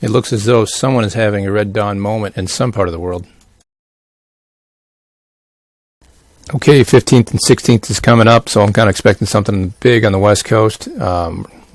It looks as though someone is having a Red Dawn moment in some part of the world. Okay, 15th and 16th is coming up, so I'm kind of expecting something big on the West Coast.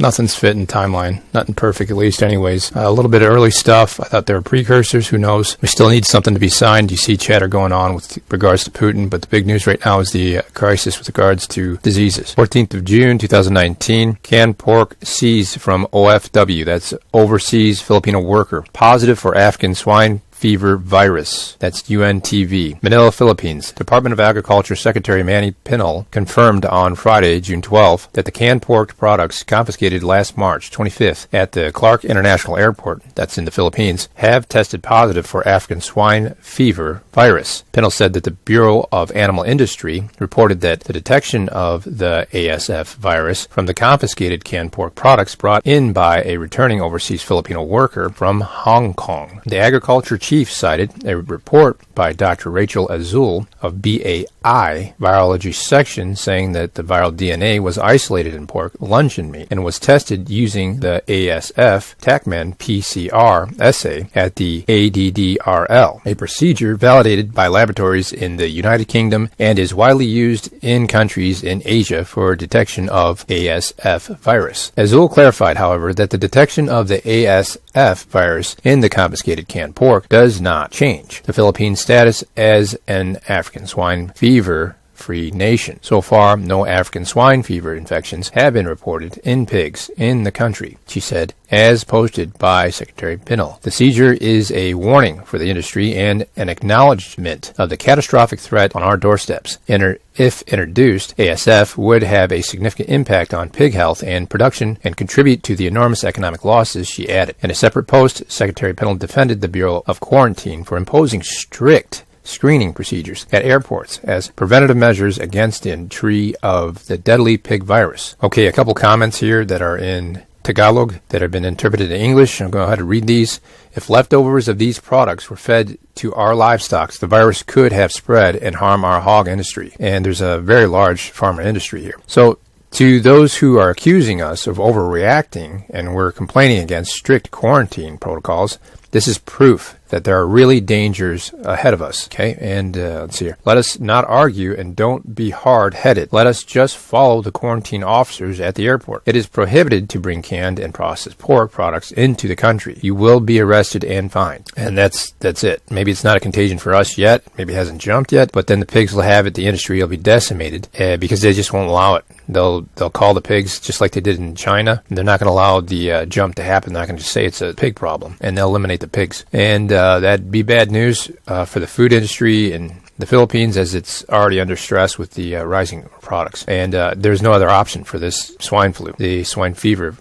Nothing's fit in timeline. Nothing perfect, at least anyways. A little bit of early stuff. I thought there were precursors. Who knows? We still need something to be signed. You see chatter going on with regards to Putin, but the big news right now is the crisis with regards to diseases. 14th of June, 2019, canned pork seized from OFW. That's Overseas Filipino Worker. Positive for African swine fever virus. That's UNTV. Manila, Philippines. Department of Agriculture Secretary Manny Pinal confirmed on Friday, June 12th, that the canned pork products confiscated last March 25th at the Clark International Airport, that's in the Philippines, have tested positive for African swine fever virus. Pinal said that the Bureau of Animal Industry reported that the detection of the A.S.F virus from the confiscated canned pork products brought in by a returning overseas Filipino worker from Hong Kong. The agriculture chief cited a report by Dr. Rachel Azul of BAI Virology Section saying that the viral DNA was isolated in pork luncheon meat and was tested using the A.S.F TACMan PCR assay at the ADDRL, a procedure validated by laboratories in the United Kingdom and is widely used in countries in Asia for detection of A.S.F virus. Azul clarified, however, that the detection of the A.S.F virus in the confiscated canned pork does not change the Philippines' status as an African swine fever free nation. So far, no African swine fever infections have been reported in pigs in the country, she said, as posted by Secretary Pinal. The seizure is a warning for the industry and an acknowledgement of the catastrophic threat on our doorsteps. If introduced, A.S.F would have a significant impact on pig health and production and contribute to the enormous economic losses, she added. In a separate post, Secretary Pinal defended the Bureau of Quarantine for imposing strict screening procedures at airports as preventative measures against the entry of the deadly pig virus. Okay, a couple comments here that are in Tagalog that have been interpreted in English. I'm going to go ahead and read these. If leftovers of these products were fed to our livestock, the virus could have spread and harm our hog industry. And there's a very large farmer industry here. So to those who are accusing us of overreacting and we're complaining against strict quarantine protocols, this is proof that there are really dangers ahead of us, okay? And let's see here. Let us not argue and don't be hard-headed. Let us just follow the quarantine officers at the airport. It is prohibited to bring canned and processed pork products into the country. You will be arrested and fined. And that's it. Maybe it's not a contagion for us yet. Maybe it hasn't jumped yet. But then the pigs will have it. The industry will be decimated because they just won't allow it. They'll call the pigs just like they did in China. They're not going to allow the jump to happen. They're not going to just say it's a pig problem. And they'll eliminate the pigs. And that'd be bad news for the food industry in the Philippines, as it's already under stress with the rising products. And there's no other option for this swine flu, the swine fever.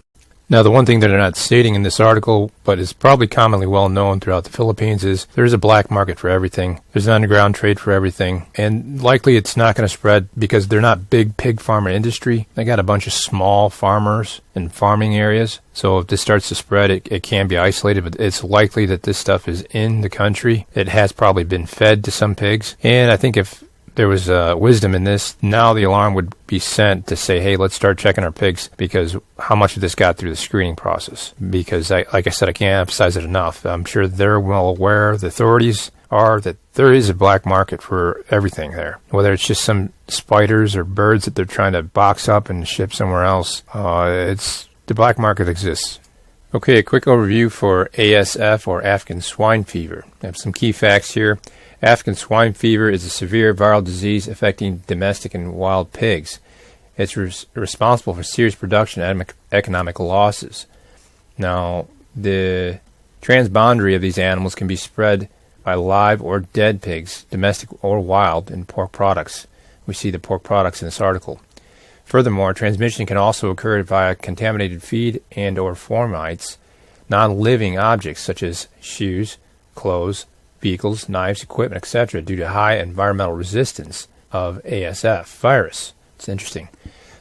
Now, the one thing that they're not stating in this article, but is probably commonly well known throughout the Philippines, is there's a black market for everything. There's an underground trade for everything. And likely it's not going to spread because they're not big pig farmer industry. They got a bunch of small farmers in farming areas. So if this starts to spread, it can be isolated, but it's likely that this stuff is in the country. It has probably been fed to some pigs. And I think if there was wisdom in this, now the alarm would be sent to say, hey, let's start checking our pigs, because how much of this got through the screening process? Because, like I said, I can't emphasize it enough. I'm sure they're well aware, the authorities are, that there is a black market for everything there. Whether it's just some spiders or birds that they're trying to box up and ship somewhere else, the black market exists. Okay, a quick overview for A.S.F, or African swine fever. I have some key facts here. African swine fever is a severe viral disease affecting domestic and wild pigs. It's responsible for serious production and economic losses. Now, the transboundary of these animals can be spread by live or dead pigs, domestic or wild, in pork products. We see the pork products in this article. Furthermore, transmission can also occur via contaminated feed and or fomites, non-living objects such as shoes, clothes, vehicles, knives, equipment, etc., due to high environmental resistance of A.S.F virus. It's interesting.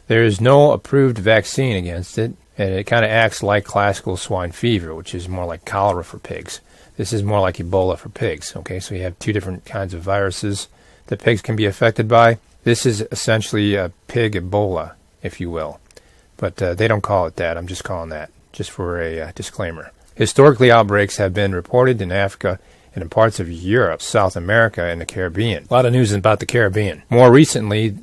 There is no approved vaccine against it, and it kind of acts like classical swine fever, which is more like cholera for pigs. This is more like Ebola for pigs. Okay, so you have two different kinds of viruses that pigs can be affected by. This is essentially a pig Ebola, if you will. But they don't call it that. I'm just calling that, just for a disclaimer. Historically, outbreaks have been reported in Africa and in parts of Europe, South America, and the Caribbean. A lot of news about the Caribbean. More recently,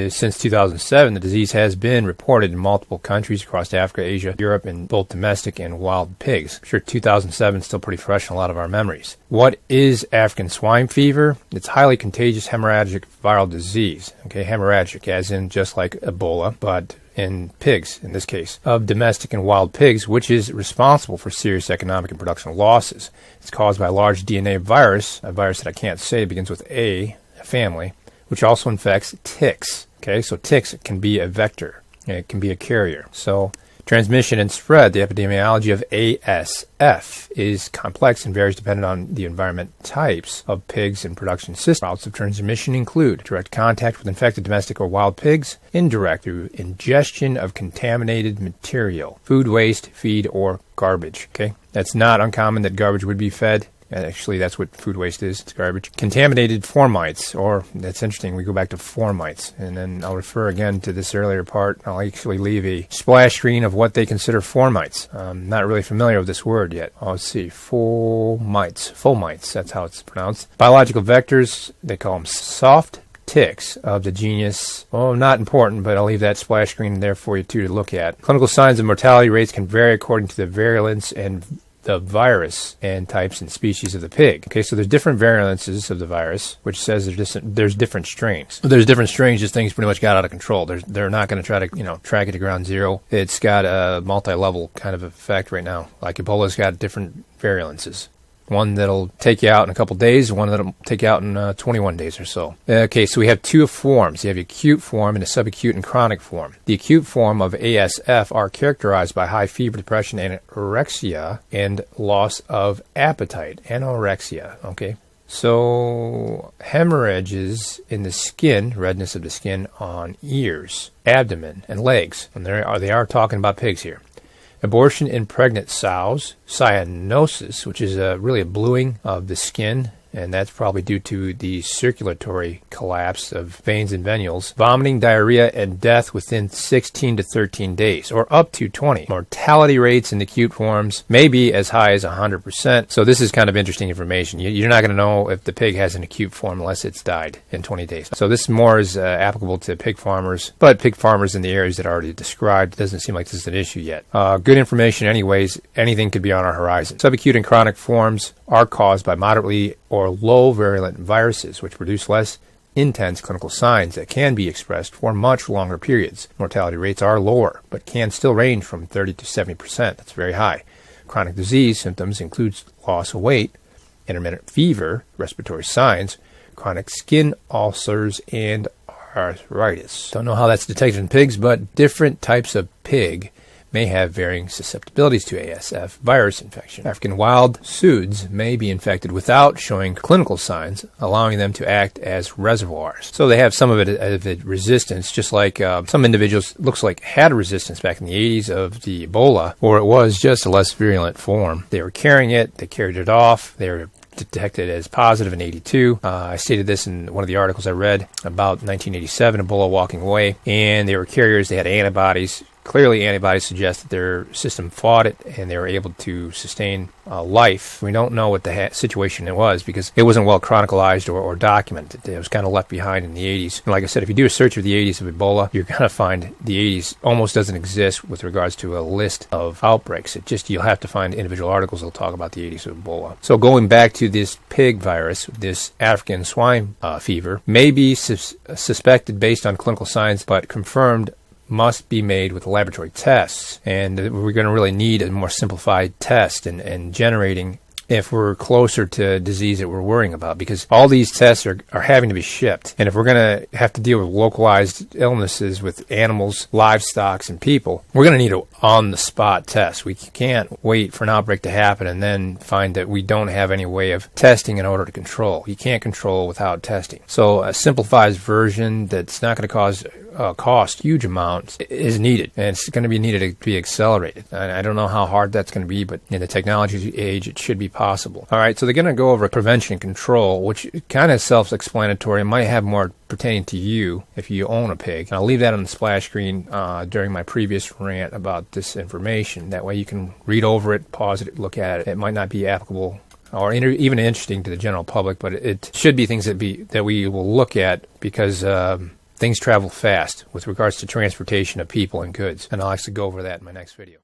since 2007, the disease has been reported in multiple countries across Africa, Asia, Europe, in both domestic and wild pigs. I'm sure 2007 is still pretty fresh in a lot of our memories. What is African swine fever? It's highly contagious hemorrhagic viral disease. Okay, hemorrhagic, as in just like Ebola, but in pigs, in this case, of domestic and wild pigs, which is responsible for serious economic and production losses. It's caused by a large DNA virus, a virus that I can't say, begins with a family, which also infects ticks. Okay, so ticks can be a vector, and it can be a carrier. So transmission and spread, the epidemiology of A.S.F. is complex and varies depending on the environment types of pigs and production systems. Routes of transmission include direct contact with infected domestic or wild pigs, indirect through ingestion of contaminated material, food waste, feed, or garbage. Okay, that's not uncommon that garbage would be fed. Actually, that's what food waste is. It's garbage. Contaminated formites, or that's interesting. We go back to formites, and then I'll refer again to this earlier part. I'll actually leave a splash screen of what they consider formites. I'm not really familiar with this word yet. Oh, let's see. Fomites. That's how it's pronounced. Biological vectors, they call them soft ticks of the genus, not important, but I'll leave that splash screen there for you too to look at. Clinical signs and mortality rates can vary according to the virulence and the virus and types and species of the pig. Okay, so there's different virulences of the virus, which says there's different strains. There's different strains, just things pretty much got out of control. They're not going to try to, track it to ground zero. It's got a multi-level kind of effect right now. Like Ebola's got different virulences. One that'll take you out in a couple days, one that'll take you out in 21 days or so. Okay, so we have two forms. You have acute form and a subacute and chronic form. The acute form of A.S.F. are characterized by high fever, depression, anorexia, and loss of appetite. Anorexia, okay? So hemorrhages in the skin, redness of the skin on ears, abdomen, and legs. And they are talking about pigs here. Abortion in pregnant sows, cyanosis, which is really a bluing of the skin, and that's probably due to the circulatory collapse of veins and venules, vomiting, diarrhea, and death within 16 to 13 days, or up to 20. Mortality rates in the acute forms may be as high as 100%, so this is kind of interesting information. You're not going to know if the pig has an acute form unless it's died in 20 days. So this more is applicable to pig farmers, but pig farmers in the areas that I already described, doesn't seem like this is an issue yet. Good information anyways, anything could be on our horizon. Subacute and chronic forms are caused by moderately or low virulent viruses, which produce less intense clinical signs that can be expressed for much longer periods. Mortality rates are lower, but can still range from 30 to 70%. That's very high. Chronic disease symptoms include loss of weight, intermittent fever, respiratory signs, chronic skin ulcers, and arthritis. Don't know how that's detected in pigs, but different types of pig may have varying susceptibilities to A.S.F. virus infection. African wild suids may be infected without showing clinical signs, allowing them to act as reservoirs. So they have some of it resistance, just like some individuals looks like had resistance back in the 80s of the Ebola, or it was just a less virulent form. They were carrying it, they carried it off, they were detected as positive in 82. I stated this in one of the articles I read about 1987, Ebola walking away, and they were carriers, they had antibodies. Clearly, antibodies suggest that their system fought it and they were able to sustain life. We don't know what the situation it was because it wasn't well chronicalized or documented. It was kind of left behind in the 80s. And like I said, if you do a search of the 80s of Ebola, you're going to find the 80s almost doesn't exist with regards to a list of outbreaks. You'll have to find individual articles that'll talk about the 80s of Ebola. So going back to this pig virus, this African swine fever, may be suspected based on clinical signs, but confirmed must be made with laboratory tests, and we're going to really need a more simplified test and generating if we're closer to disease that we're worrying about, because all these tests are having to be shipped. And if we're going to have to deal with localized illnesses with animals, livestock, and people, we're going to need an on-the-spot test. We can't wait for an outbreak to happen and then find that we don't have any way of testing in order to control. You can't control without testing. So a simplified version that's not going to cause cost huge amounts is needed, and it's going to be needed to be accelerated. And I don't know how hard that's going to be, but in the technology age, it should be possible. All right, so they're going to go over prevention and control, which kind of self-explanatory. It might have more pertaining to you if you own a pig. And I'll leave that on the splash screen during my previous rant about this information. That way you can read over it, pause it, look at it. It might not be applicable or even interesting to the general public, but it should be things that we will look at because things travel fast with regards to transportation of people and goods. And I'll actually go over that in my next video.